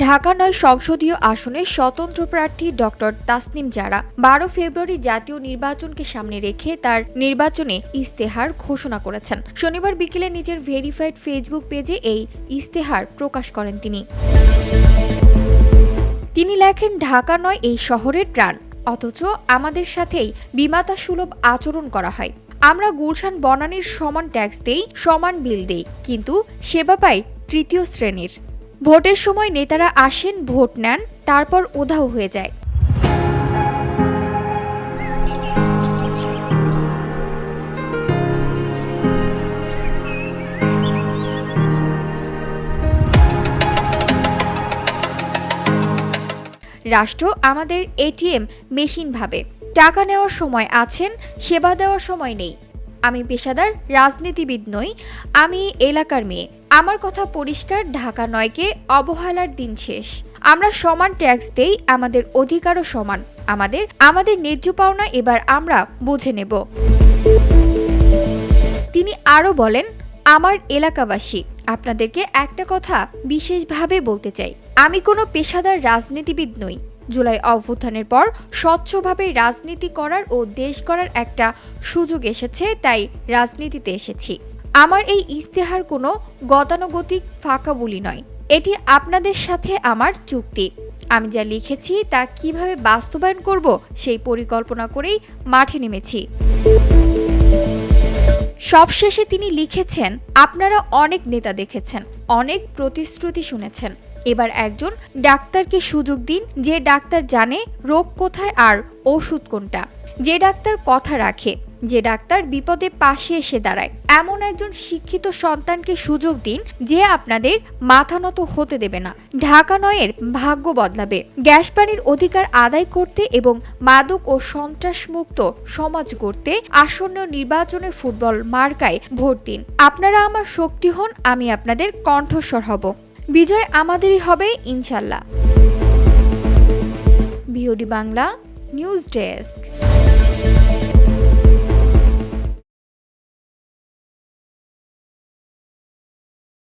ঢাকা ৯ সংসদীয় আসনের স্বতন্ত্র প্রার্থী ডক্টর তাসনিম জারা ১২ ফেব্রুয়ারি জাতীয় নির্বাচনকে সামনে রেখে তার নির্বাচনে ইস্তেহার ঘোষণা করেছেন। শনিবার বিকেলে নিজের ভেরিফাইড ফেসবুক পেজে এই ইস্তেহার প্রকাশ করেন তিনি লেখেন, ঢাকা ৯ এই শহরের প্রাণ, অথচ আমাদের সাথেই বিমাতা সুলভ আচরণ করা হয়। আমরা গুলশান বনানীর সমান ট্যাক্স দেই, সমান বিল দেই, কিন্তু সেবা পাই তৃতীয় শ্রেণীর। ভোটের সময় নেতারা আসেন, ভোট নেন, তারপর উধাও হয়ে যায়। রাষ্ট্র আমাদের এটিএম মেশিন ভাবে। টাকা নেওয়ার সময় আছেন, সেবা দেওয়ার সময় নেই। আমি পেশাদার রাজনীতিবিদ নই, আমি এলাকার মেয়ে। আমার কথা পরিষ্কার, ঢাকা ৯কে অবহেলার দিন শেষ। আমরা সমান ট্যাক্স দেই, আমাদের অধিকারও সমান। আমাদের ন্যায্য পাওনা এবার আমরা বুঝে নেব। তিনি আরও বলেন, আমার এলাকাবাসী, আপনাদেরকে একটা কথা বিশেষভাবে বলতে চাই। আমি কোনো পেশাদার রাজনীতিবিদ নই। জুলাই অভ্যুত্থানের পর স্বচ্ছভাবে রাজনীতি করার ও দেশ গড়ার একটা সুযোগ এসেছে, তাই রাজনীতিতে এসেছি। আমার এই ইস্তেহার কোনো গতানুগতিক ফাঁকা বুলি নয়, এটি আপনাদের সাথে আমার চুক্তি। আমি যা লিখেছি তা কিভাবে বাস্তবায়ন করব সেই পরিকল্পনা করেই মাঠে নেমেছি। সবশেষে তিনি লিখেছেন, আপনারা অনেক নেতা দেখেছেন, অনেক প্রতিশ্রুতি শুনেছেন। এবার একজন ডাক্তারকে সুযোগ দিন, যে ডাক্তার জানে রোগ কোথায় আর ওষুধ কোনটা, যে ডাক্তার কথা রাখে, যে ডাক্তার বিপদে পাশে এসে দাঁড়ায়। এমন একজন শিক্ষিত সন্তানকে সুযোগ দিন, যে আপনাদের মাথা নত হতে দেবে না। ঢাকা ৯-এর ভাগ্য বদলাবে। গ্যাস পানির অধিকার আদায় করতে এবং মাদক ও সন্ত্রাসমুক্ত সমাজ গড়তে আসন্ন নির্বাচনে ফুটবল মার্কায় ভোট দিন। আপনারা আমার শক্তি হন, আমি আপনাদের কণ্ঠস্বর হব। বিজয় আমাদেরই হবে ইনশাল্লাহ। BOD Bangla news desk.